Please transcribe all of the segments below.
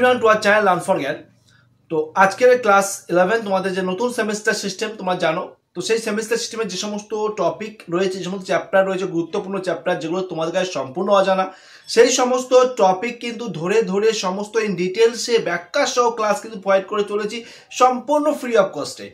Everyone to our channel learn for জ্ঞান। তো আজকের ক্লাস 11 তোমাদের যে নতুন সেমিস্টার সিস্টেম তোমরা জানো, তো সেই সেমিস্টার সিস্টেমের যে সমস্ত টপিক রয়েছে, যে সমস্ত চ্যাপ্টার রয়েছে, গুরুত্বপূর্ণ চ্যাপ্টার যেগুলো তোমাদের কাছে সম্পূর্ণ অজানা, সেই সমস্ত টপিক কিন্তু ধরে ধরে সমস্ত ইন ডিটেলসে ব্যাখ্যা সহ ক্লাস কিন্তু প্রোভাইড করে চলেছি সম্পূর্ণ ফ্রি অফ কস্টে,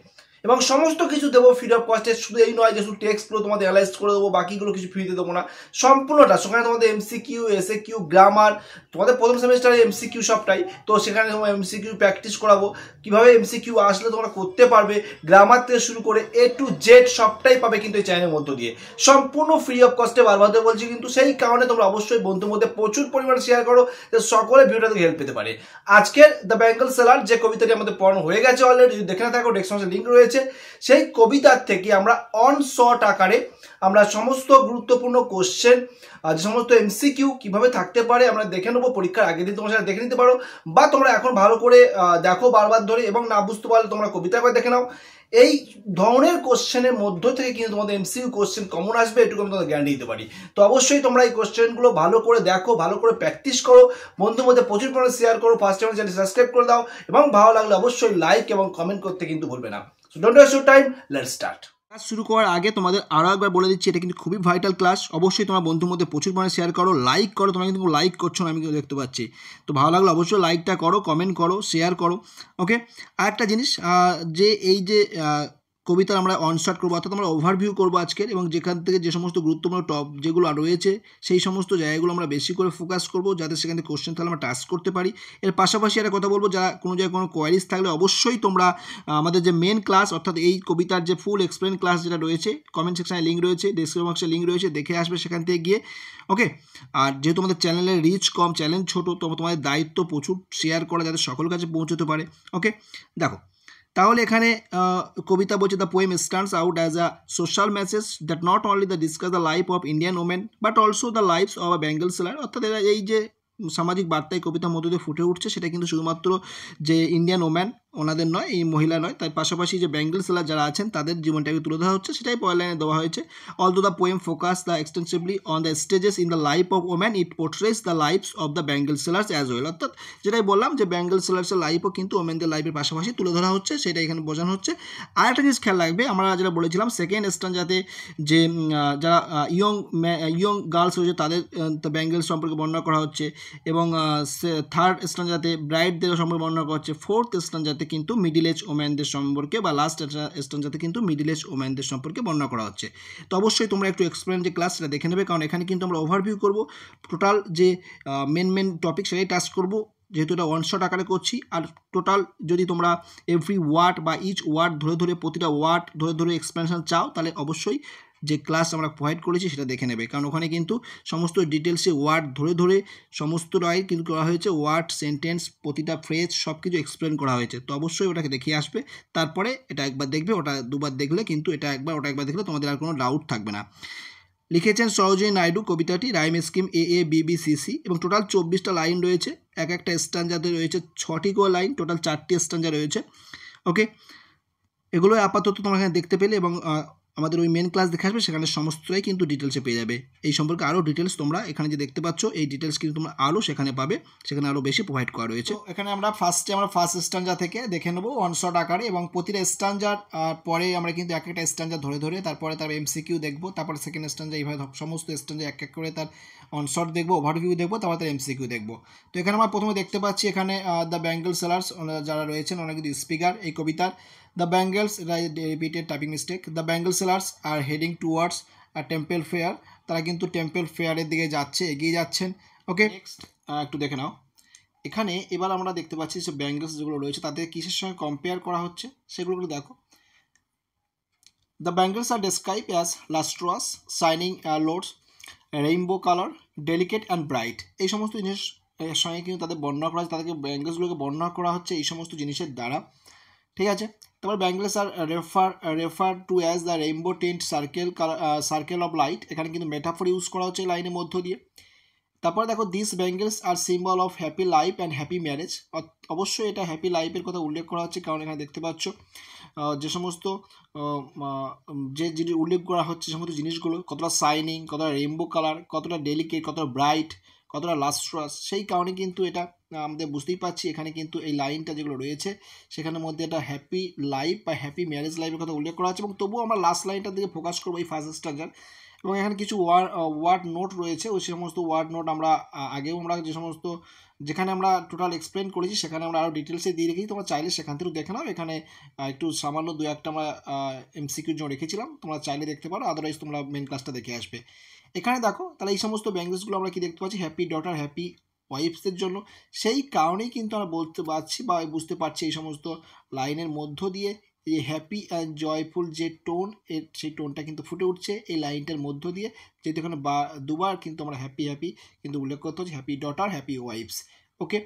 এবং সমস্ত কিছু দেবো ফ্রি অফ কস্টে। শুধু এই নয় যে শুধু টেক্সটগুলো তোমাদের অ্যানালাইজ করে দেবো, বাকিগুলো কিছু ফ্রিতে দেবো না, সম্পূর্ণটা। সেখানে তোমাদের এমসিকিউ, এসএকিউ, গ্রামার, তোমাদের প্রথম সেমিস্টারে এমসিকিউ সবটাই, তো সেখানে তোমার এমসিকিউ প্র্যাকটিস করাবো, কিভাবে এমসিকিউ আসলে তোমরা করতে পারবে, গ্রামার থেকে শুরু করে এ টু জেড সবটাই পাবে কিন্তু এই চ্যানেলের মধ্য দিয়ে সম্পূর্ণ ফ্রি অফ কস্টে। বারবার বলছি কিন্তু, সেই কারণে তোমরা অবশ্যই বন্ধুর মধ্যে প্রচুর পরিমাণে শেয়ার করো, যে সকলে ভিডিওটা থেকে হেল্প পেতে পারে। আজকের দ্য বেঙ্গল সেলার যে কবিতাটি আমাদের পড়ানো হয়ে গেছে অলরেডি, যদি দেখে না থাকো ডেসক্রিপশনে লিঙ্ক রয়েছে, সেই কবিতার থেকে আমরা অন শর্ট আকারে আমরা সমস্ত গুরুত্বপূর্ণ কোশ্চেন, যে সমস্ত এমসিকিউ কিভাবে থাকতে পারে আমরা দেখে নেবো। পরীক্ষার আগের দিন তোমরা সেটা দেখে নিতে পারো, বা তোমরা এখন ভালো করে দেখো বারবার ধরে, এবং না বুঝতে পারলে তোমরা কবিতা একবার দেখে নাও। এই ধরনের কোশ্চেনের মধ্য থেকে কিন্তু তোমাদের এমসিকিউ কোশ্চেন কমন আসবে, এটুকু আমি তোমাদের গ্যারান্টি দিতে পারি। তো অবশ্যই তোমরা এই কোশ্চেনগুলো ভালো করে দেখো, ভালো করে প্র্যাকটিস করো, বন্ধুর মধ্যে প্রচুর পরিমাণে শেয়ার করো, ফার্স্ট টাইম চ্যানেল সাবস্ক্রাইব করে দাও, এবং ভালো লাগলে অবশ্যই লাইক এবং কমেন্ট করতে কিন্তু ভুলবে না। So don't waste your time, let's start. Class শুরু করার আগে তোমাদের আরও একবার বলে দিচ্ছি, এটা কিন্তু খুবই ভাইটাল ক্লাস। অবশ্যই তোমার বন্ধুর মধ্যে প্রচুর পরিমাণে শেয়ার করো, লাইক করো। তোমরা কিন্তু লাইক করছো না, আমি কিন্তু দেখতে পাচ্ছি। তো ভালো লাগলো অবশ্যই লাইকটা করো, কমেন্ট করো, শেয়ার করো। ওকে, আর একটা জিনিস, যে এই যে কবিতার আমরা অনশট করবো, অর্থাৎ আমরা ওভারভিউ করবো আজকের, এবং যেখান থেকে যে সমস্ত গুরুত্বপূর্ণ টপ যেগুলো রয়েছে সেই সমস্ত জায়গাগুলো আমরা বেশি করে ফোকাস করবো, যাতে সেখান থেকে কোশ্চেন তাহলে আমরা টাচ করতে পারি। এর পাশাপাশি একটা কথা বলবো, যারা কোনো জায়গায় কোনো কোয়ারিজ থাকলে অবশ্যই তোমরা আমাদের যে মেন ক্লাস, অর্থাৎ এই কবিতার যে ফুল এক্সপ্লেন ক্লাস যেটা রয়েছে, কমেন্ট সেকশনে লিঙ্ক রয়েছে, ডেসক্রিপশন বক্সে লিঙ্ক রয়েছে, দেখে আসবে সেখান থেকে গিয়ে। ওকে, আর যেহেতু আমাদের চ্যানেলের রিচ কম, চ্যানেল ছোটো, তো তোমাদের দায়িত্ব প্রচুর শেয়ার করা, যাতে সকল কাছে পৌঁছতে পারে। ওকে, দেখো তাহলে এখানে কবিতা বলছে, the poem stands out as a social message that not only the discuss the life of Indian women but also the lifes of a Bengal sailor. অর্থাৎ এরা এই যে সামাজিক বার্তায় কবিতার মধ্যে দিয়ে ফুটে উঠছে, সেটা কিন্তু শুধুমাত্র যে ইন্ডিয়ান ওম্যান ওনাদের নয়, এই মহিলা নয়, তার পাশাপাশি যে বেঙ্গল সেলার যারা আছেন তাদের জীবনটাকে তুলে ধরা হচ্ছে, সেটাই পয়েন্ট লাইনে দেওয়া হয়েছে। Although the poem focus the extensively on the stages in the life of woman, it portrays the lifes of the Bengal sailors as well. অর্থাৎ যেটাই বললাম, যে বেঙ্গল সেলার্সের লাইফও কিন্তু ওমেনদের লাইফের পাশাপাশি তুলে ধরা হচ্ছে, সেটা এখানে বোঝানো হচ্ছে। আর একটা জিনিস খেয়াল রাখবে, আমরা যেটা বলেছিলাম সেকেন্ড স্ট্যান্ডাতে যে যারা ইয়ং গার্লস রয়েছে তাদের বেঙ্গল সম্পর্কে বর্ণনা করা হচ্ছে, এবং থার্ড স্ট্যান্ডাতে ব্রাইডদের সম্পর্কে বর্ণনা করা হচ্ছে, ফোর্থ স্ট্যান্ডাতে কিন্তু মিডিল এজ ওম্যানদের সম্পর্কে, বা লাস্ট স্ট্যান্ডাতে কিন্তু মিডিল এজ ওম্যানদের সম্পর্কে বর্ণনা করা হচ্ছে। তো অবশ্যই তোমরা একটু এক্সপ্লেন যে ক্লাস সেটা দেখে নেবে, কারণ এখানে কিন্তু আমরা ওভারভিউ করবো, টোটাল যে মেন টপিক সেটাই টাচ করবো, যেহেতু এটা ওয়ান শট আকারে করছি। আর টোটাল যদি তোমরা এভরি ওয়ার্ড বা ইচ ওয়ার্ড ধরে ধরে, প্রতিটা ওয়ার্ড ধরে ধরে এক্সপ্লেনেশন চাও, তাহলে অবশ্যই যে ক্লাস আমরা প্রোভাইড করেছি সেটা দেখে নেবে, কারণ ওখানে কিন্তু সমস্ত ডিটেলসে ওয়ার্ড ধরে ধরে সমস্তটাই কিন্তু করা হয়েছে, ওয়ার্ড, সেন্টেন্স, প্রতিটা ফ্রেজ সব কিছু এক্সপ্লেন করা হয়েছে। তো অবশ্যই ওটাকে দেখিয়ে আসবে, তারপরে এটা একবার দেখবে, ওটা দুবার দেখলে কিন্তু এটা একবার, ওটা একবার দেখলে তোমাদের আর কোনো ডাউট থাকবে না। লিখেছেন সরোজিনী নাইডু কবিতাটি, রাইম স্কিম AABBCC, এবং টোটাল 24টা লাইন রয়েছে। এক একটা স্ট্যান্জাতে রয়েছে 6টি করে লাইন, টোটাল 4টি স্ট্যান্জা রয়েছে। ওকে, এগুলো আপাতত তোমরা এখানে দেখতে পেলে, এবং আমাদের ওই মেন ক্লাস দেখে আসবে, সেখানে সমস্তটাই কিন্তু ডিটেলসে পেয়ে যাবে। এই সম্পর্কে আরও ডিটেলস তোমরা এখানে যে দেখতে পাচ্ছ, এই ডিটেলস কিন্তু তোমরা আরও সেখানে পাবে, সেখানে আরও বেশি প্রোভাইড করা রয়েছে। এখানে আমরা ফার্স্ট স্ট্যান্জা থেকে দেখে নেবো ওয়ান শট আকারে, এবং প্রতিটা স্ট্যান্জার পরে আমরা কিন্তু এক একটা স্ট্যান্জা ধরে ধরে, তারপরে তার এমসিকিউ দেখবো, তারপরে সেকেন্ড স্ট্যান্জা, এইভাবে সমস্ত স্ট্যান্জা এক এক করে তার অন শট দেখবো, ওভারভিউ দেখবো, তারপরে তার এমসিকিউ দেখবো। তো এখানে আমরা প্রথমে দেখতে পাচ্ছি, এখানে দ্য বেঙ্গল সেলার্স যারা রয়েছেন, অনেক কিন্তু স্পিকার এই কবিতার। The Bengals, repeated typing mistake. The Bengal sellers are heading towards a temple fair. তারা কিন্তু টেম্পল ফেয়ারের দিকে যাচ্ছে, এগিয়ে যাচ্ছেন। ওকে, একটু দেখে নাও। এখানে এবার আমরা দেখতে পাচ্ছি যে ব্যাঙ্গলস যেগুলো রয়েছে তাদের কিসের সঙ্গে কম্পেয়ার করা হচ্ছে, সেগুলো দেখো। The Bengals are described as lustrous, shining lords, rainbow color, delicate and bright. এই সমস্ত জিনিস এর সঙ্গে কিন্তু তাদের বর্ণনা করা হচ্ছে, তাদেরকে ব্যাঙ্গলসগুলোকে বর্ণনা করা হচ্ছে এই সমস্ত জিনিসের দ্বারা। ঠিক আছে, তারপর bangles are refer to as the rainbow tint circle of light, এখানে কিন্তু মেটাফর ইউজ করা হচ্ছে লাইনের মধ্য দিয়ে। তারপরে দেখো, this bangles are symbol of happy life and happy marriage. অবশ্যই এটা হ্যাপি লাইফের কথা উল্লেখ করা হচ্ছে, কারণ এখানে দেখতে পাচ্ছ যে সমস্ত যে উল্লেখ করা হচ্ছে, সমস্ত জিনিসগুলো কতটা শাইনিং, কতটা রেইনবো কালার, কতটা ডেলিকেট, কতটা ব্রাইট, কতটা লাস্ট্রাস, সেই কারণে কিন্তু এটা আমাদের বুঝতেই পারছি এখানে কিন্তু এই লাইনটা যেগুলো রয়েছে সেখানের মধ্যে একটা হ্যাপি লাইফ বা হ্যাপি ম্যারেজ লাইফের কথা উল্লেখ করা আছে, এবং তবুও আমরা লাস্ট লাইনটার দিকে ফোকাস করবো এই ফার্স্ট স্ট্যান্ডার্ড। এবং এখানে কিছু ওয়ার্ড নোট রয়েছে, ওই সমস্ত ওয়ার্ড নোট আমরা আগেও আমরা যে সমস্ত যেখানে আমরা টোটাল এক্সপ্লেন করেছি সেখানে আমরা আরও ডিটেলসে দিয়ে রেখেছি, তোমরা চাইলে সেখান থেকেও দেখে নাও। এখানে একটু সামান্য দু একটা আমরা এমসিকিউর জন্য রেখেছিলাম, তোমরা চাইলে দেখতে পারো, আদারওয়াইজ তোমরা মেন ক্লাসটা দেখে আসবে। এখানে দেখো তাহলে এই সমস্ত ব্যাঙ্গলসগুলো আমরা কি দেখতে পাচ্ছি, হ্যাপি ডটার হ্যাপি ওয়াইফসের জন্য। সেই কারণেই কিন্তু আমরা বলতে পারছি বা বুঝতে পারছি এই সমস্ত লাইনের মধ্য দিয়ে এই হ্যাপি অ্যান্ড জয়ফুল যে টোন, এর সেই টোনটা কিন্তু ফুটে উঠছে এই লাইনটার মধ্য দিয়ে, যেহেতু এখানে দুবার কিন্তু আমরা হ্যাপি হ্যাপি কিন্তু উল্লেখ করতে হচ্ছে, হ্যাপি ডটার হ্যাপি ওয়াইফস। ওকে,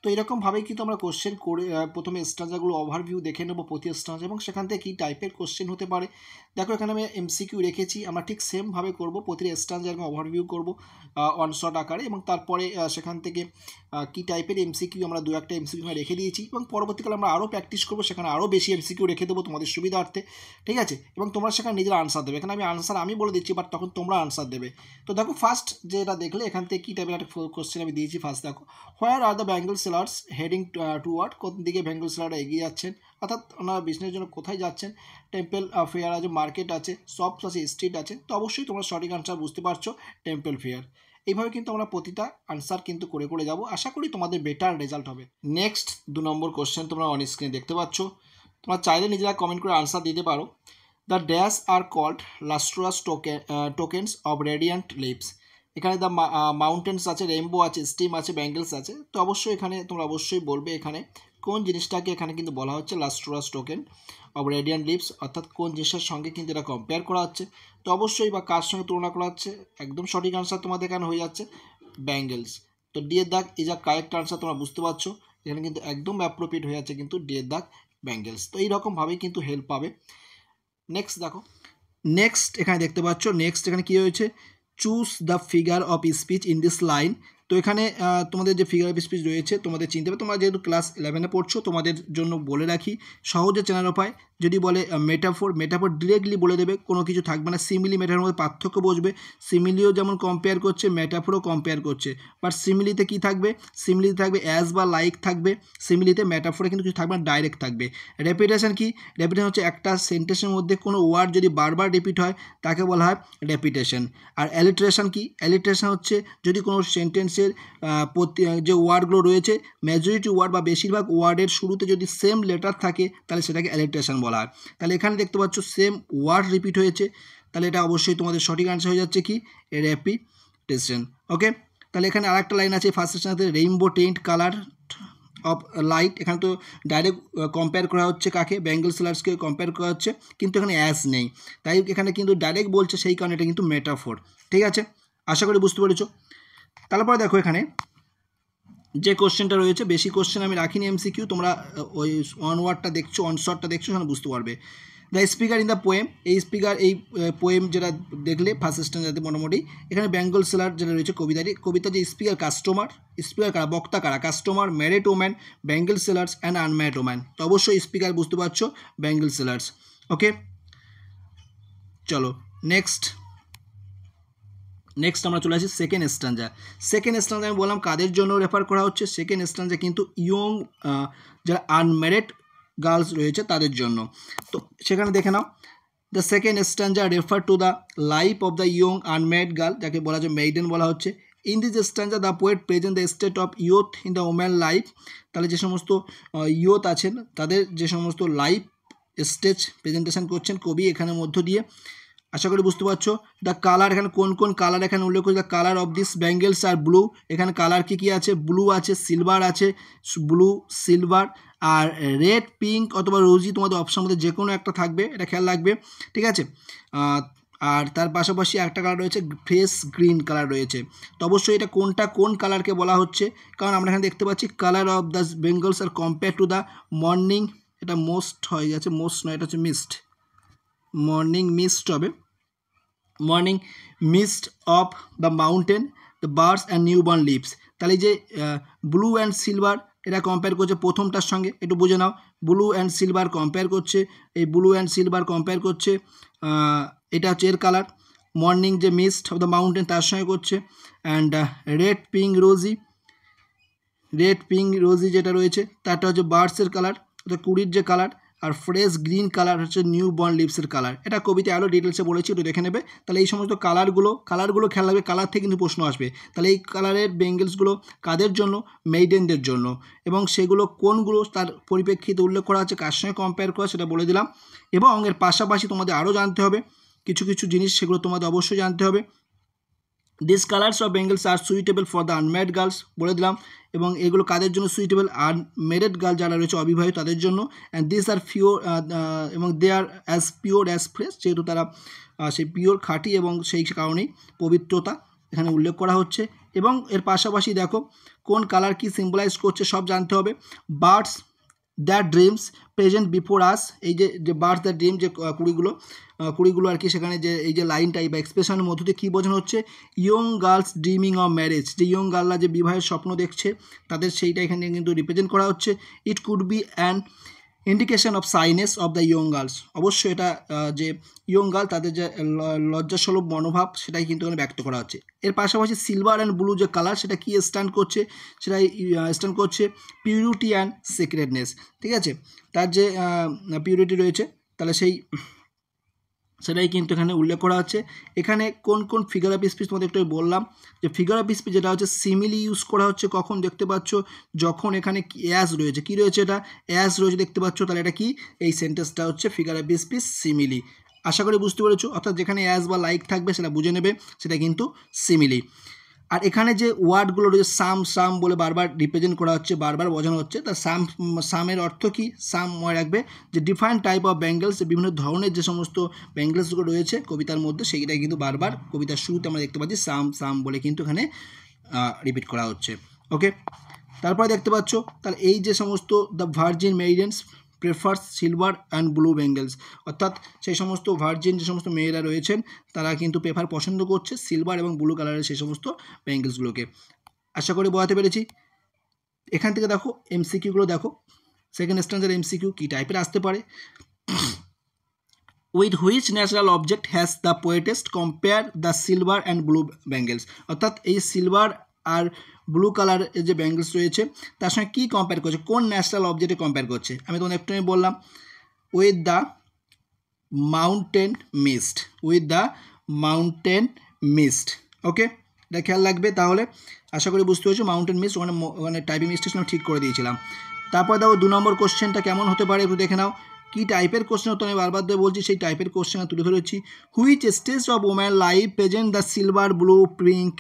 তো এরকমভাবেই কিন্তু আমরা কোশ্চেন করে প্রথমে স্ট্রাকচারগুলো ওভারভিউ দেখে নেবো প্রতি স্ট্রাকচার, এবং সেখান থেকে কী টাইপের কোশ্চেন হতে পারে। দেখো এখানে আমি এমসিকিউ রেখেছি, আমরা ঠিক সেমভাবে করবো, প্রতিটি স্ট্রাকচার ওভারভিউ করবো ওয়ান শট আকারে, এবং তারপরে সেখান থেকে কী টাইপের এমসিকিউ আমরা দু একটা এমসিকিউ রেখে দিয়েছি, এবং পরবর্তীকালে আমরা আরও প্র্যাকটিস করবো, সেখানে আরও বেশি এমসিকিউ রেখে দেবো তোমাদের সুবিধার্থে, ঠিক আছে। এবং তোমরা সেখানে নিজেরা আনসার দেবে, এখানে আমি বলে দিচ্ছি, বাট তখন তোমরা আনসার দেবে। তো দেখো ফার্স্ট যেটা দেখলে এখান থেকে কী টাইপের একটা কোশ্চেন আমি দিয়েছি। ফার্স্ট দেখো, where are the Bengal sellers heading toward, কোন দিকে বেঙ্গল সেলাররা এগিয়ে যাচ্ছেন, অর্থাৎ ওনারা বিজনেসের জন্য কোথায় যাচ্ছেন। টেম্পল ফেয়ার আছে, মার্কেট আছে, শপস আছে, স্ট্রিট আছে। তো অবশ্যই তোমরা সঠিক আনসার বুঝতে পারছো, টেম্পল ফেয়ার। এইভাবে কিন্তু আমরা প্রতিটা আনসার কিন্তু করে করে যাব, আশা করি তোমাদের বেটার রেজাল্ট হবে। নেক্সট 2 নম্বর কোশ্চেন তোমরা অন স্ক্রিনে দেখতে পাচ্ছ, তোমরা চাইলে নিজেরা কমেন্ট করে আনসার দিতে পারো। The dash are called lustrous tokens of radiant lives. এখানে দ্য মাউন্টেন্স আছে, রেইনবো আছে, স্টিম আছে, ব্যাঙ্গেলস আছে। তো অবশ্যই এখানে তোমরা অবশ্যই বলবে এখানে কোন জিনিসটাকে এখানে কিন্তু বলা হচ্ছে lustrous token of radiant leaves, অর্থাৎ কোন জিনিসের সঙ্গে কিন্তু এটা কম্পেয়ার করা হচ্ছে। তো অবশ্যই বা কার সঙ্গে তুলনা করা হচ্ছে, একদম সঠিক আনসার তোমাদের এখানে হয়ে যাচ্ছে ব্যাঙ্গেলস। তো ডি এর দাগ ইজ আ কারেক্ট আনসার, তোমরা বুঝতে পারছো এখানে কিন্তু একদম অ্যাপ্রোপ্রিয়েট হয়ে যাচ্ছে কিন্তু ডি এর দাগ ব্যাঙ্গেলস। তো এইরকমভাবেই কিন্তু হেল্প পাবে। নেক্সট দেখো, নেক্সট এখানে দেখতে পাচ্ছ, নেক্সট এখানে কী হয়েছে, choose the figure of speech in this line. তো এখানে তোমাদের যে ফিগার অফ স্পিচ রয়েছে তোমাদের চিনতে হবে, তোমরা যেহেতু ক্লাস 11-এ পড়ছো তোমাদের জন্য বলে রাখি সহজে চেনার উপায়। যদি বলে মেটাফোর ডিরেক্টলি বলে দেবে, কোনো কিছু থাকবে না। সিমিলি মেটাফোরের মধ্যে পার্থক্য বসবে, সিমিলিও যেমন কম্পেয়ার করছে মেটাফোরও কম্পেয়ার করছে, বাট সিমিলিতে কী থাকবে, সিমিলিতে থাকবে অ্যাজ বা লাইক থাকবে, সিমিলিতে মেটাফোরে কিন্তু কিছু থাকবে না, ডাইরেক্ট থাকবে। রেপিটেশন কি, রেপিটেশন হচ্ছে একটা সেন্টেন্সের মধ্যে কোনো ওয়ার্ড যদি বারবার রিপিট হয় তাকে বলা হয় রেপিটেশন। আর অ্যালিট্রেশন কি, অ্যালিট্রেশন হচ্ছে যদি কোনো সেন্টেন্সের যে ওয়ার্ডগুলো রয়েছে মেজরিটি ওয়ার্ড বা বেশিরভাগ ওয়ার্ডের শুরুতে যদি সেম লেটার থাকে তাহলে সেটাকে অ্যালিট্রেশন বলা হয়। তাহলে এখানে দেখতে পাচ্ছ সেম ওয়ার্ড রিপিট হয়েছে, তাহলে এটা অবশ্যই তোমাদের সঠিক আনসার হয়ে যাচ্ছে কি রেপিটেশন। ওকে, তাহলে এখানে আরেকটা লাইন আছে ফার্স্ট সেকশনে, rainbow tent colour of light. এখানে তো ডাইরেক্ট কম্পেয়ার করা হচ্ছে কাকে, বেঙ্গল সেলার্সকে কম্পেয়ার করা হচ্ছে, কিন্তু এখানে অ্যাজ নেই, তাই এখানে কিন্তু ডাইরেক্ট বলছে, সেই কারণে এটা কিন্তু মেটাফোর। ঠিক আছে, আশা করি বুঝতে পেরেছো। তারপরে দেখো এখানে যে কোশ্চেনটা রয়েছে, বেশি কোশ্চেন আমি রাখিনি এমসিকিউ, তোমরা ওই ওয়ান ওয়ার্ডটা দেখছো, ওয়ান শটটা দেখছো, সেখানে বুঝতে পারবে। The speaker in the poem, এই স্পিকার এই পোয়েম যেটা দেখলে ফার্স্ট স্ট্যান্ডার্ডে মোটামুটি এখানে বেঙ্গল সেলার যেটা রয়েছে কবিতা যে স্পিকার কাস্টমার, স্পিকার কারা, বক্তা কারা, customer, married woman, bangle sellers and unmarried woman. তো অবশ্যই স্পিকার বুঝতে পারছো বেঙ্গল সেলার্স। ওকে, চলো নেক্সট আমরা চলে আসি সেকেন্ড স্ট্যান্জা। সেকেন্ড স্ট্যান্জা আমি বললাম কাদের জন্য রেফার করা হচ্ছে, সেকেন্ড স্ট্যান্জা কিন্তু ইয়ং যারা আনম্যারিড গার্লস রয়েছে তাদের জন্য। তো সেখানে দেখে নাও, the second stanza refer to the life of the young unmarried girl, যাকে বলা হচ্ছে মেইডেন বলা হচ্ছে। In this stanza the poet present the state of youth in the woman life. তাহলে যে সমস্ত ইয়ুথ আছেন তাদের যে সমস্ত লাইফ স্টেজ প্রেজেন্টেশন করছেন কবি এখানের মধ্য দিয়ে, আশা করি বুঝতে পারছো। দ্য কালার, এখানে কোন কোন কালার এখানে উল্লেখ করি, the colour of this bangles are blue. এখানে কালার কী আছে, ব্লু আছে, সিলভার আছে, ব্লু সিলভার আর রেড পিঙ্ক অথবা রোজি, তোমাদের অপশান মধ্যে যে কোনো একটা থাকবে, এটা খেয়াল রাখবে। ঠিক আছে, আর তার পাশাপাশি একটা কালার রয়েছে ফ্রেশ গ্রিন কালার রয়েছে। তো অবশ্যই এটা কোন কালারকে বলা হচ্ছে, কারণ আমরা এখানে দেখতে পাচ্ছি colour of the bangles are compare to the morning, এটা মোস্ট হয়ে গেছে, মোস্ট নয়, এটা হচ্ছে মিস্ট, মর্নিং মিস্ট হবে, morning mist of the mountain, the birds and new born leaves. তাহলে যে ব্লু অ্যান্ড সিলভার এটা কম্পেয়ার করছে প্রথমটার সঙ্গে, একটু বুঝে নাও, ব্লু অ্যান্ড সিলভার কম্পেয়ার করছে, এই ব্লু অ্যান্ড সিলভার কম্পেয়ার করছে, এটা হচ্ছে এর কালার। মর্নিং যে মিস্ট অফ দ্য মাউন্টেন তার সঙ্গে করছে। অ্যান্ড রেড পিঙ্ক রোজি যেটা রয়েছে তারটা হচ্ছে বার্ডসের কালার, অর্থাৎ কুড়ির যে কালার। আর ফ্রেশ গ্রিন কালার হচ্ছে নিউ বর্ন লিভসের কালার। এটা কবিতায় আরও ডিটেলসে বলেছি, একটু দেখে নেবে। তাহলে এই সমস্ত কালারগুলো খেয়াল রাখবে, কালার থেকে কিন্তু প্রশ্ন আসবে। তাহলে এই কালারের বেঙ্গলসগুলো কাদের জন্য? মেইডেনদের জন্য। এবং সেগুলো কোনগুলো তার পরিপ্রেক্ষিতে উল্লেখ করা আছে, কার সঙ্গে কম্পেয়ার করা সেটা বলে দিলাম। এবং এর পাশাপাশি তোমাদের আরও জানতে হবে কিছু জিনিস, সেগুলো তোমাদের অবশ্যই জানতে হবে। This colours of bangles are suitable for the unmarried girls বলে দিলাম। এবং এগুলো কাদের জন্য সুইটেবল? আনম্যারিড গার্ল যারা রয়েছে, অবিবাহিত, তাদের জন্য। অ্যান্ড দিস আর পিওর, এবং দে আর অ্যাজ পিওর অ্যাজ ফ্রেশ, যেহেতু তারা সেই পিওর খাঁটি এবং সেই কারণেই পবিত্রতা এখানে উল্লেখ করা হচ্ছে। এবং এর পাশাপাশি দেখো কোন কালার কি সিম্বলাইজ করছে সব জানতে হবে। Birds that dreams present before us, এই যে বার্ডস দ্যাট ড্রিম, যে কুড়িগুলো আর কি, সেখানে যে এই যে লাইনটাই বা এক্সপ্রেশনের মধ্য দিয়ে কী বোঝানো হচ্ছে? Young girls dreaming of marriage, যে ইয়ং গার্লরা যে বিবাহের স্বপ্ন দেখছে তাদের সেইটা এখানে কিন্তু রিপ্রেজেন্ট করা হচ্ছে। It could be an indication of সাইনেস of the young girls, অবশ্যই এটা যে ইয়ং গার্ল তাদের যে লজ্জাসুলভ মনোভাব সেটাই কিন্তু এখানে ব্যক্ত করা হচ্ছে। এর পাশাপাশি সিলভার অ্যান্ড ব্লু যে কালার সেটা কি স্ট্যান্ড করছে? সেটাই স্ট্যান্ড করছে পিউরিটি অ্যান্ড সিক্রেটনেস, ঠিক আছে? তার যে পিউরিটি রয়েছে তাহলে সেটাই কিন্তু এখানে উল্লেখ করা হচ্ছে। এখানে কোন ফিগার অফ স্পিচ তোমাদের একটু বললাম, যে ফিগার অফ স্পিচ যেটা হচ্ছে সিমিলি ইউজ করা হচ্ছে কখন দেখতে পাচ্ছ? যখন এখানে অ্যাজ রয়েছে, কি রয়েছে? এটা অ্যাজ রয়েছে দেখতে পাচ্ছ, তাহলে এটা কি? এই সেন্টেন্সটা হচ্ছে ফিগার অফ স্পিচ সিমিলি। আশা করি বুঝতে পেরেছো। অর্থাৎ যেখানে অ্যাজ বা লাইক থাকবে সেটা বুঝে নেবে, সেটা কিন্তু সিমিলি। আর এখানে যে ওয়ার্ডগুলো রয়েছে সাম বলে বারবার রিপ্রেজেন্ট করা হচ্ছে, বারবার বোঝানো হচ্ছে। তা সামের অর্থ কি? সাম মনে রাখবে যে ডিফারেন্ট টাইপ অফ ব্যাঙ্গেলস, বিভিন্ন ধরনের যে সমস্ত ব্যাঙ্গেলসগুলো রয়েছে কবিতার মধ্যে, সেইটাই কিন্তু বারবার কবিতার শুরুতে আমরা দেখতে পাচ্ছি সাম বলে কিন্তু এখানে রিপিট করা হচ্ছে। ওকে, তারপরে দেখতে পাচ্ছ তাহলে এই যে সমস্ত the virgin maidens prefers silver and blue bangles, অর্থাৎ সেই সমস্ত ভার্জিন যে সমস্ত মেয়েরা রয়েছেন তারা কিন্তু পছন্দ করছে সিলভার এবং ব্লু কালারের সেই সমস্ত বেঙ্গলসগুলোকে। আশা করি বোঝাতে পেরেছি। এখান থেকে দেখো এমসিকিউগুলো দেখো। সেকেন্ড স্ট্যান্ডার্ড এমসিকিউ কী টাইপের আসতে পারে? With which natural object has the poetess compare the silver and blue bangles, অর্থাৎ এই সিলভার আর ব্লু কালারের যে ব্যাঙ্গলস রয়েছে তার সঙ্গে কী কম্পেয়ার করছে, কোন ন্যাচারাল অবজেক্টে কম্পেয়ার করছে? আমি তোমাদের একটু বললাম উইথ দ্য মাউন্টেন মিস্ট। ওকে, এটা খেয়াল রাখবে। তাহলে আশা করি বুঝতে পেরেছো মাউন্টেন মিস্ট, ওখানে টাইপিং মিস্টেক ঠিক করে দিয়েছিলাম। তারপর দেখো 2 নম্বর কোশ্চেনটা কেমন হতে পারে একটু দেখে নাও। কী টাইপের কোশ্চেন হতো আমি বারবার ধরে বলছি, সেই টাইপের কোশ্চেন তুলে ধরেছি। Which stage of woman life present the silver blue pink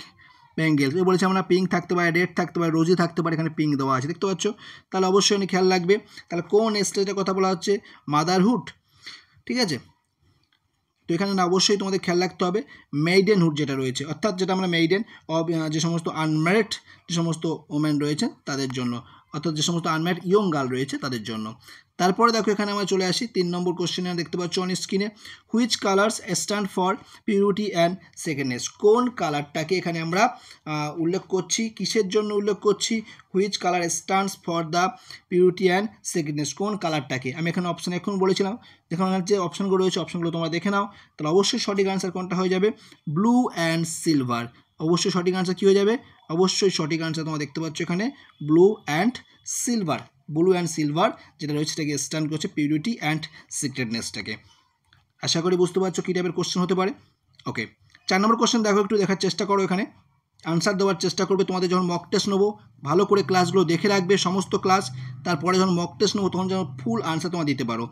bangles? এ বলেছে আমরা পিঙ্ক থাকতে পারে, রেড থাকতে পারে, রোজি থাকতে পারে, এখানে পিঙ্ক দেওয়া আছে দেখতে পাচ্ছ। তাহলে অবশ্যই আমি খেয়াল রাখবে। তাহলে কোন স্টেজের কথা বলা হচ্ছে? মাদারহুড, ঠিক আছে? তো এখানে না অবশ্যই তোমাদের খেয়াল রাখতে হবে মেইডেনহুড যেটা রয়েছে, অর্থাৎ যেটা আমরা মেইডেন অব যে সমস্ত আনম্যারিড যে সমস্ত ওমেন রয়েছে তাদের জন্য, অর্থাৎ যে সমস্ত আনম্যারিড ইয়ং গার্ল রয়েছে তাদের জন্য। তারপরে দেখো এখানে আমরা চলে আসি 3 নম্বর কোশ্চেনে, দেখতে পাচ্ছ অন স্ক্রিনে which colours stand for purity and sacredness? কোন কালারটাকে এখানে আমরা উল্লেখ করছি, কিসের জন্য উল্লেখ করছি? Which colour stands for the purity and sacredness, কোন কালারটাকে? আমি এখানে অপশান এখন বলেছিলাম, দেখুন যে অপশানগুলো রয়েছে অপশানগুলো তোমরা দেখে নাও। তাহলে অবশ্যই সঠিক আনসার কোনটা হয়ে যাবে? Blue and silver. অবশ্যই সঠিক আনসার কী হয়ে যাবে? অবশ্যই সঠিক আনসার তোমরা দেখতে পাচ্ছ এখানে ব্লু অ্যান্ড সিলভার। যেটা রয়েছে সেটাকে স্ট্যান্ড করছে পিউরিটি অ্যান্ড সিক্রেটনেসটাকে। আশা করি বুঝতে পারছো কী টাইপের কোশ্চেন হতে পারে। ওকে, 4 নম্বর কোশ্চেন দেখো, একটু দেখার চেষ্টা করো, এখানে আনসার দেওয়ার চেষ্টা করবে। তোমাদের যখন মক টেস্ট নেবো ভালো করে ক্লাসগুলো দেখে রাখবে সমস্ত ক্লাস, তারপরে যখন মক টেস্ট নেবো তখন যেন ফুল আনসার তোমরা দিতে পারো।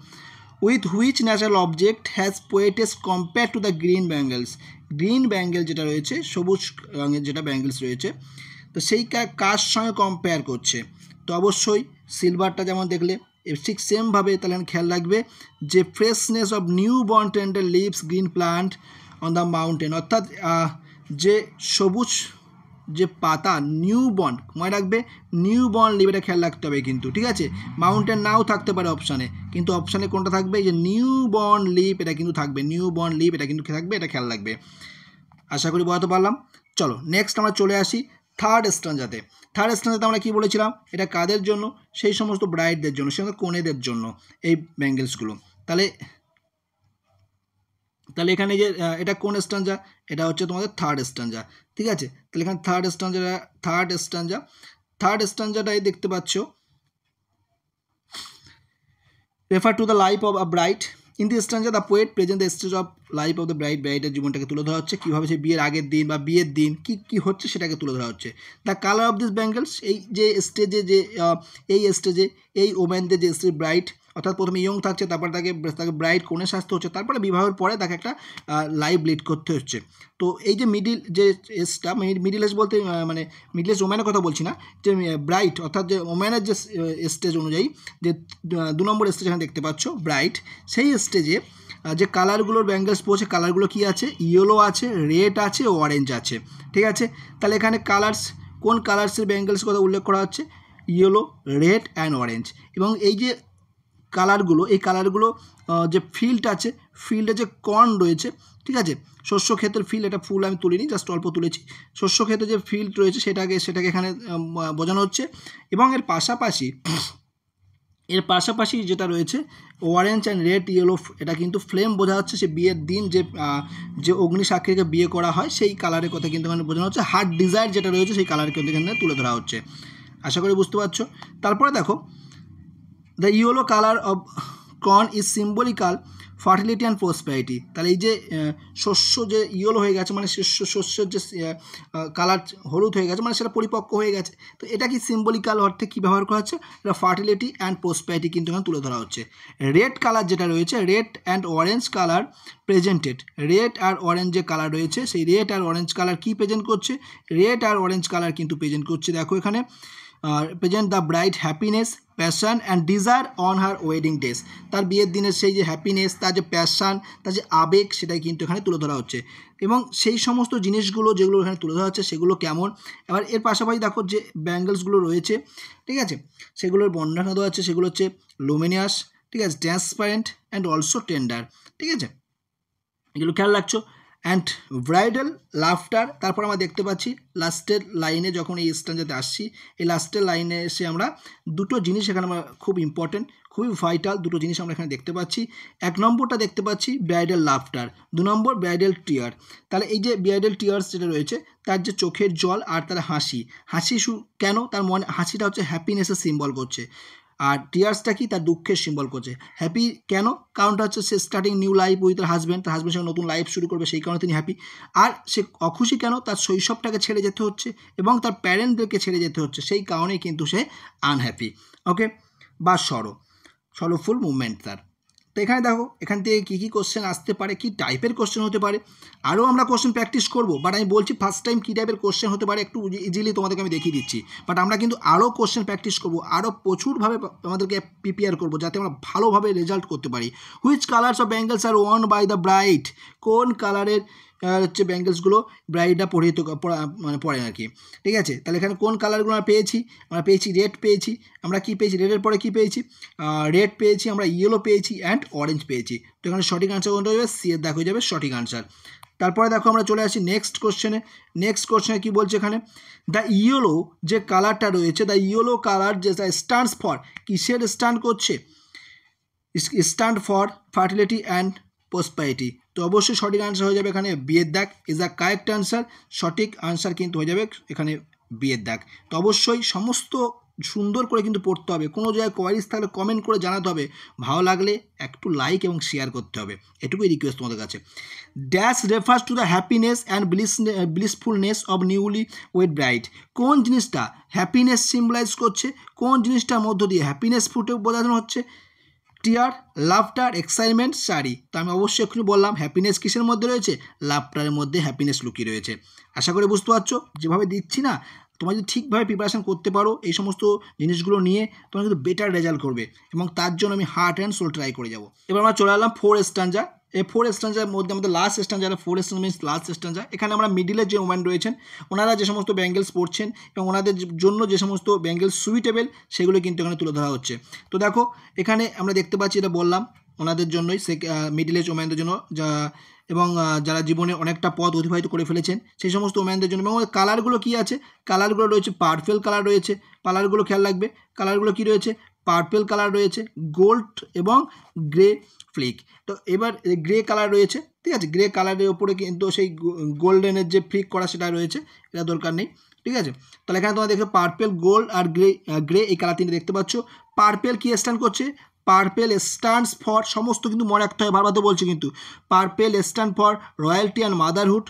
With which natural object has poetess compare to the green bangles? Green bangle যেটা রয়েছে, সবুজ রঙের যেটা ব্যাঙ্গেলস রয়েছে, তো সেই কার সঙ্গে কম্পেয়ার করছে? তো অবশ্যই সিলভারটা যেমন দেখলে ঠিক সেমভাবে তাহলে খেয়াল রাখবে যে freshness of new born tender leaves green plant on the mountain, অর্থাৎ যে সবুজ যে পাতা নিউ বর্ন, মনে রাখবে নিউ বর্ন লিভ, এটা খেয়াল রাখতে হবে কিন্তু, ঠিক আছে? মাউন্টেন নাও থাকতে পারে অপশানে, কিন্তু অপশানে কোনটা থাকবে? যে নিউ বর্ন লিভ, এটা কিন্তু থাকবে, নিউ বর্ন লিভ এটা কিন্তু থাকবে, এটা খেয়াল রাখবে। আশা করি বোঝাতে পারলাম। চলো নেক্সট আমরা চলে আসি থার্ড স্ট্যান্ডাতে। আমরা কী বলেছিলাম? এটা কাদের জন্য? সেই সমস্ত ব্রাইডদের জন্য, সেই সমস্ত কনেদের জন্য এই ব্যাঙ্গেলসগুলো। তাহলে তাহলে এখানে যে এটা কোন স্ট্যাঞ্জা, এটা হচ্ছে তোমাদের থার্ড স্ট্যাঞ্জা, ঠিক আছে। তাহলে এখানে থার্ড স্ট্যাঞ্জাটাই দেখতে পাচ্ছ, refer to the life of a bride. In the stanza the poet present the stage of life of the bride, ব্রাইডের জীবনটাকে তুলে ধরা হচ্ছে, কীভাবে সে বিয়ের আগের দিন বা বিয়ের দিন কী হচ্ছে সেটাকে তুলে ধরা হচ্ছে। The colour of this bangles, এই যে স্টেজে যে এই ওম্যানদের যে স্টেজ ব্রাইড, অর্থাৎ প্রথমে ইয়ং থাকছে, তারপরে তাকে ব্রাইড কোণে সাজতে হচ্ছে, তারপরে বিবাহের পরে তাকে একটা লাইফ লিড করতে হচ্ছে। তো এই যে মিডিল যে এজটা, মিডিল এজ বলতে মানে মিডিল এজ ওম্যানের কথা বলছি না, যে ব্রাইড অর্থাৎ যে ওম্যানের যে স্টেজ অনুযায়ী যে 2 নম্বর স্টেজ এখানে দেখতে পাচ্ছ ব্রাইড, সেই স্টেজে যে কালারগুলোর ব্যাঙ্গেলস পড়ছে, কালারগুলো কি আছে, ইয়েলো আছে, রেড আছে, অরেঞ্জ আছে, ঠিক আছে। তাহলে এখানে কোন কালার্সের ব্যাঙ্গেলস কথা উল্লেখ করা হচ্ছে, ইয়েলো, রেড অ্যান্ড অরেঞ্জ। এবং এই যে কালারগুলো যে ফিল্ড আছে, ফিল্ডে যে কর্ন রয়েছে, ঠিক আছে, শস্য ক্ষেত্রের ফিল্ড, এটা ফুল আমি তুলিনি, জাস্ট অল্প তুলেছি, শস্য ক্ষেত্রে যে ফিল্ড রয়েছে সেটাকে এখানে বোঝানো হচ্ছে। এবং এর পাশাপাশি যেটা রয়েছে অরেঞ্জ অ্যান্ড রেড ইয়েলো, এটা কিন্তু ফ্লেম বোঝা হচ্ছে, সে বিয়ের দিন যে অগ্নি সাক্ষীকে বিয়ে করা হয় সেই কালারের কথা কিন্তু এখানে বোঝানো হচ্ছে। হার্ট ডিজায়ার যেটা রয়েছে সেই কালার কিন্তু এখানে তুলে ধরা হচ্ছে, আশা করি বুঝতে পারছো। তারপরে দেখো, the yellow colour of corn is symbolical fertility and prosperity. তাহলে এই যে শস্য যে ইয়েলো হয়ে গেছে, মানে শস্যের যে কালার হলুদ হয়ে গেছে, মানে সেটা পরিপক্ক হয়ে গেছে, তো এটা কি সিম্বলিক্যাল অর্থে কী ব্যবহার করা হচ্ছে, এটা ফার্টিলিটি অ্যান্ড প্রসপ্যারিটি কিন্তু এখানে তুলে ধরা হচ্ছে। রেড কালার যেটা রয়েছে, red and orange colour presented, red আর অরেঞ্জ যে কালার রয়েছে, সেই রেড আর অরেঞ্জ কালার কি প্রেজেন্ট করছে, রেড আর অরেঞ্জ কালার কিন্তু প্রেজেন্ট করছে, দেখো এখানে present the bride happiness, passion and desire on her wedding days. তার বিয়ের দিনের সেই যে হ্যাপিনেস, তার যে প্যাশন, তার যে আবেগ, সেটাই কিন্তু এখানে তুলে ধরা হচ্ছে। এবং সেই সমস্ত জিনিসগুলো যেগুলো এখানে তুলে ধরা হচ্ছে সেগুলো কেমন, এবার এর পাশাপাশি দেখো যে ব্যাঙ্গেলসগুলো রয়েছে, ঠিক আছে, সেগুলোর বর্ণনা দেওয়া হচ্ছে, সেগুলো হচ্ছে লুমিনিয়াস, ঠিক আছে, ট্রান্সপারেন্ট অ্যান্ড অলসো টেন্ডার, ঠিক আছে, এগুলো খেয়াল রাখছো। অ্যান্ড ব্রাইডাল লাফটার, তারপর আমরা দেখতে পাচ্ছি লাস্টের লাইনে, যখন এই স্ট্যাঞ্জাতে আসছি, এই লাস্টের লাইনে এসে আমরা দুটো জিনিস এখানে আমরা খুব ইম্পর্টেন্ট, খুবই ভাইটাল দুটো জিনিস আমরা এখানে দেখতে পাচ্ছি। 1 নম্বরটা দেখতে পাচ্ছি ব্রাইডাল লাফটার, 2 নম্বর ব্রাইডাল টিয়ার। তাহলে এই যে ব্রাইডাল টিয়ার্স যেটা রয়েছে, তার যে চোখের জল আর তার হাসি কেন, তার মনে হাসিটা হচ্ছে হ্যাপিনেসের সিম্বল করছে, আর টিয়ার্সটা কি, তার দুঃখের সিম্বল করছে। হ্যাপি কেন, কারণটা হচ্ছে সে স্টার্টিং নিউ লাইফ উইথ তার হাজব্যান্ডের সঙ্গে নতুন লাইফ শুরু করবে, সেই কারণে তিনি হ্যাপি। আর সে অখুশি কেন, তার শৈশবটাকে ছেড়ে যেতে হচ্ছে এবং তার প্যারেন্টদেরকে ছেড়ে যেতে হচ্ছে, সেই কারণেই কিন্তু সে আনহ্যাপি। ওকে, বা সরোফুল মুভমেন্ট তার। তো এখানে দেখো, এখান থেকে কী কী কোশ্চেন আসতে পারে, কী টাইপের কোশ্চেন হতে পারে, আরও আমরা কোশ্চেন প্র্যাকটিস করবো, বাট আমি বলছি ফার্স্ট টাইম কী টাইপের কোশ্চেন হতে পারে একটু ইজিলি তোমাদেরকে আমি দেখিয়ে দিচ্ছি, বাট আমরা কিন্তু আরও কোশ্চেন প্র্যাকটিস করবো, আরও প্রচুরভাবে আমাদেরকে প্রিপেয়ার করবো যাতে আমরা ভালোভাবে রেজাল্ট করতে পারি। Which colours of bangles are worn by the bride, কোন কালারের হচ্ছে ব্যাঙ্গেলসগুলো ব্রাইডরা পরে আর কি, ঠিক আছে। তাহলে এখানে কোন কালারগুলো আমরা পেয়েছি রেড পেয়েছি, আমরা কি পেয়েছি, রেডের পরে কি পেয়েছি, রেড পেয়েছি, আমরা ইয়েলো পেয়েছি অ্যান্ড অরেঞ্জ পেয়েছি। তো এখানে সঠিক আনসার কোনটা হয়ে যাবে, সি এর দেখো হয়ে যাবে সঠিক আনসার। তারপরে দেখো আমরা চলে আসি নেক্সট কোশ্চেনে কি বলছে এখানে, দ্য ইয়েলো যে কালারটা রয়েছে, দ্য ইয়েলো কালার যেটা স্ট্যান্ডস ফর, কিসের স্ট্যান্ড করছে, stand for fertility and prosperity. তো অবশ্যই সঠিক আনসার হয়ে যাবে এখানে বিয়ের দাগ ইজ দ্য কারেক্ট আনসার, সঠিক আনসার কিন্তু হয়ে যাবে এখানে বিয়ের দাগ। তো অবশ্যই সমস্ত সুন্দর করে কিন্তু পড়তে হবে, কোনো জায়গায় কোয়ারিজ থাকলে কমেন্ট করে জানাতে হবে, ভালো লাগলে একটু লাইক এবং শেয়ার করতে হবে, এটুকুই রিকোয়েস্ট তোমাদের কাছে। Dash refers to the happiness and blissfulness of newly wed bride, কোন জিনিসটা হ্যাপিনেস সিম্বলাইজ করছে, কোন জিনিসটার মধ্য দিয়ে হ্যাপিনেস ফুটে বোঝানো হচ্ছে, টিয়ার, লাফটার, এক্সাইটমেন্ট, শাড়ি। তো আমি অবশ্যই এক্ষুনি বললাম হ্যাপিনেস কিসের মধ্যে রয়েছে, লাফটারের মধ্যে হ্যাপিনেস লুকিয়ে রয়েছে। আশা করি বুঝতে পারছো, যেভাবে দিচ্ছি না, তোমরা যদি ঠিকভাবে প্রিপারেশান করতে পারো এই সমস্ত জিনিসগুলো নিয়ে, তোমরা কিন্তু বেটার রেজাল্ট করবে, এবং তার জন্য আমি হার্ট অ্যান্ড সোল ট্রাই করে যাবো। এবার আমরা চলে এলাম 4 স্ট্যাঞ্জা। এই 4 স্ট্যাঞ্জার মধ্যে আমাদের লাস্ট স্ট্যাঞ্জা, 4 স্ট্যাঞ্জা মিনস লাস্ট স্ট্যাঞ্জা। এখানে আমরা মিডিলের যে ওম্যান রয়েছেন, ওনারা যে সমস্ত ব্যাঙ্গেলস পরছেন এবং ওনাদের জন্য যে সমস্ত ব্যাঙ্গেলস সুইটেবল, সেগুলো কিন্তু এখানে তুলে ধরা হচ্ছে। তো দেখো এখানে আমরা দেখতে পাচ্ছি, এটা বললাম ওনাদের জন্যই, মিডিল এজ ওম্যানদের জন্য, এবং যারা জীবনে অনেকটা পথ অতিবাহিত করে ফেলেছেন সেই সমস্ত ওম্যানদের জন্য। এবং কালারগুলো কী আছে, কালারগুলো রয়েছে পার্পেল কালার রয়েছে, কালারগুলো খেয়াল রাখবে, কালারগুলো কী রয়েছে, পার্পেল কালার রয়েছে, গোল্ড এবং গ্রে ফ্লিক। তো এবার গ্রে কালার রয়েছে, ঠিক আছে, গ্রে কালারের ওপরে কিন্তু সেই গোল্ডেনের যে ফ্লিক করা সেটা রয়েছে, এটা দরকার নেই, ঠিক আছে। তাহলে এখানে তোমরা দেখো পার্পেল, গোল্ড আর গ্রে এই কালার তিনটে দেখতে পাচ্ছ। পার্পেল কি স্ট্যান্ড করছে? পার্পেল স্ট্যান্ডস ফর, সমস্ত কিন্তু মনে রাখতে হয়, বারবার তো বলছি কিন্তু, purple stand for royalty and motherhood,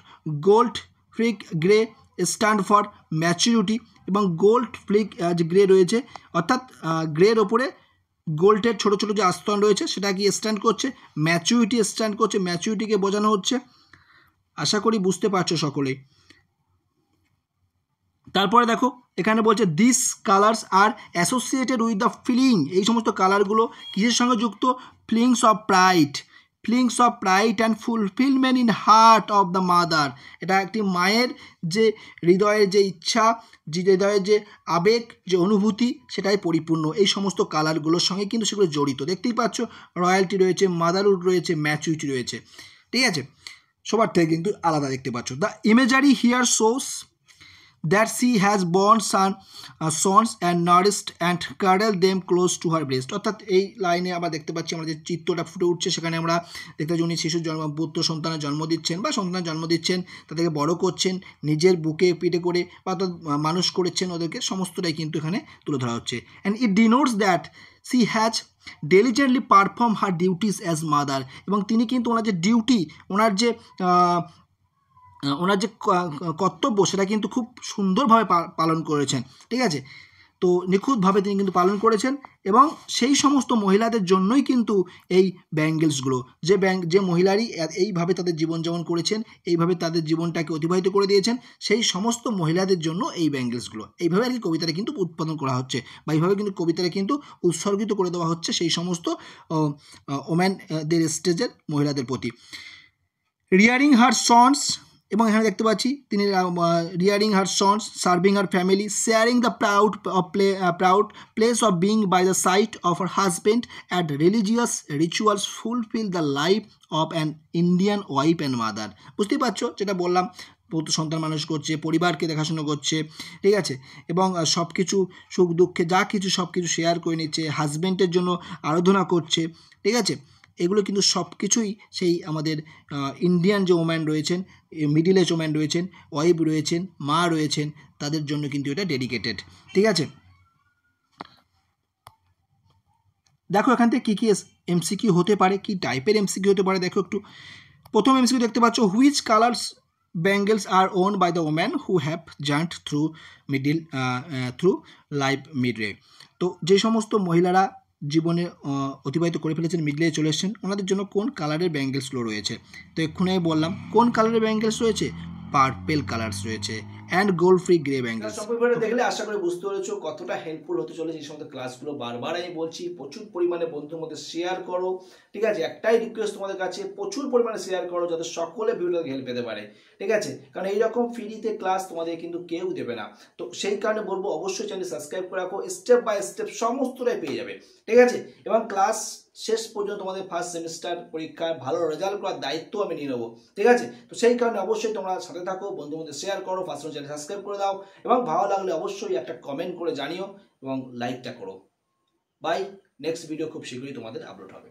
gold Flick grey stand for maturity, এবং গোল্ড ফ্লিক যে গ্রে রয়েছে, অর্থাৎ গ্রের ওপরে গোল্ডের ছোটো ছোটো যে আস্তরণ রয়েছে সেটা কি স্ট্যান্ড করছে? ম্যাচুরিটি স্ট্যান্ড করছে, ম্যাচুরিটিকে বোঝানো হচ্ছে। আশা করি বুঝতে পারছো সকলেই। তারপরে দেখো এখানে বলছে this colours are associated with the feeling, এই সমস্ত কালারগুলো কিসের সঙ্গে যুক্ত? Feelings of pride, feelings of pride and fulfilment in heart of the mother. এটা একটি মায়ের যে হৃদয়ের যে ইচ্ছা, যে হৃদয়ের যে আবেগ, যে অনুভূতি, সেটাই পরিপূর্ণ এই সমস্ত কালারগুলোর সঙ্গে কিন্তু সেগুলো জড়িত। দেখতেই পাচ্ছ রয়্যালটি রয়েছে, মাদারহুড রয়েছে, ম্যাচুরিটি রয়েছে, ঠিক আছে, সবার থেকে কিন্তু আলাদা দেখতে পাচ্ছ। The imagery here shows that she has borne sons and nourished and cuddled them close to her breast। অর্থাৎ এই লাইনে আবার দেখতে পাচ্ছি আমরা যে চিত্রটা ফুটে উঠছে, সেখানে আমরা দেখতে পাচ্ছি উনি শিশুর পুত্র সন্তানের জন্ম দিচ্ছেন বা সন্তানের জন্ম দিচ্ছেন, তাদেরকে বড় করছেন, নিজের বুকে পিঠে করে বা মানুষ করেছেন ওদেরকে, সমস্তটাই কিন্তু এখানে তুলে ধরা হচ্ছে। And it denotes that she has diligently performed her duties as mother, এবং তিনি কিন্তু ওনার যে ডিউটি, ওনার যে কর্তব্য, সেটা কিন্তু খুব সুন্দরভাবে পালন করেছেন, ঠিক আছে। তো নিখুঁতভাবে তিনি কিন্তু পালন করেছেন, এবং সেই সমস্ত মহিলাদের জন্যই কিন্তু এই ব্যাঙ্গেলসগুলো, যে মহিলারই এইভাবে তাদের জীবনযাপন করেছেন, এইভাবে তাদের জীবনটাকে অতিবাহিত করে দিয়েছেন, সেই সমস্ত মহিলাদের জন্য এই ব্যাঙ্গেলসগুলো, এইভাবে আর কি কবিতাটা কিন্তু উৎপাদন করা হচ্ছে, বা এইভাবে কিন্তু কবিতাটা কিন্তু উৎসর্গিত করে দেওয়া হচ্ছে সেই সমস্ত ওম্যানদের স্টেজের মহিলাদের প্রতি। রিয়ারিং হার সন্স, এবং এখানে দেখতে পাচ্ছি তিনি rearing her sons, serving her family, sharing the proud place of being by the side of her husband at religious rituals fulfil the life of an Indian wife and mother. বুঝতেই পারছো, যেটা বললাম, পুত্র সন্তান মানুষ করছে, পরিবারকে দেখাশোনা করছে, ঠিক আছে, এবং সব কিছু সুখ দুঃখে যা কিছু সব কিছু শেয়ার করে নিচ্ছে, হাজব্যান্ডের জন্য আরাধনা করছে, ঠিক আছে। এগুলো কিন্তু সব কিছুই সেই আমাদের ইন্ডিয়ান যে ওম্যান রয়েছেন, মিডিল এজ ওম্যান রয়েছেন, ওয়াইফ রয়েছেন, মা রয়েছেন, তাদের জন্য কিন্তু এটা ডেডিকেটেড, ঠিক আছে। দেখো এখান থেকে কী কী এমসিকিউ হতে পারে, কী টাইপের এমসিকিউ হতে পারে, দেখো একটু। প্রথম এমসিকিউ দেখতে পাচ্ছ, which colours bangles are worn by the woman who have journeyed through life midway. তো যে সমস্ত মহিলারা জীবনে অতিবাহিত করে ফেলেছেন, মিডলে চলে এসেছেন, ওনাদের জন্য কোন কালারের ব্যাঙ্গেলসগুলো রয়েছে? তো এক্ষুনি আমি বললাম কোন কালারের ব্যাঙ্গেলস রয়েছে, পার্পেল কালার্স রয়েছে, and gold free grey bangles. সম্পূর্ণ দেখলে আশা করি বুঝতে পেরেছো কতটা হেল্পফুল হতে চলেছে এই সমস্ত ক্লাসগুলো। বারবার আমি বলছি প্রচুর পরিমাণে বন্ধুর মধ্যে শেয়ার করো, ঠিক আছে। একটাই রিকোয়েস্ট তোমাদের কাছে, প্রচুর পরিমাণে শেয়ার করো যাতে সকলে ভিডিওটাকে হেল্প পেতে পারে, ঠিক আছে। কারণ এইরকম ফ্রিতে ক্লাস তোমাদের কিন্তু কেউ দেবে না। তো সেই কারণে বলবো অবশ্যই চ্যানেল সাবস্ক্রাইব করে রাখো, স্টেপ বাই স্টেপ সমস্তটাই পেয়ে যাবে, ঠিক আছে। এবং ক্লাস শেষ পর্যন্ত তোমাদের ফার্স্ট সেমিস্টার পরীক্ষার ভালো রেজাল্ট করার দায়িত্ব আমি নিয়ে নেবো, ঠিক আছে। তো সেই কারণে অবশ্যই তোমরা সাথে থাকো, বন্ধুর মধ্যে শেয়ার করো, ফার্স্ট চ্যানেল সাবস্ক্রাইব করে দাও, এবং ভালো লাগলে অবশ্যই একটা কমেন্ট করে জানিও এবং লাইকটা করো। বাই, নেক্সট ভিডিও খুব শীঘ্রই তোমাদের আপলোড হবে।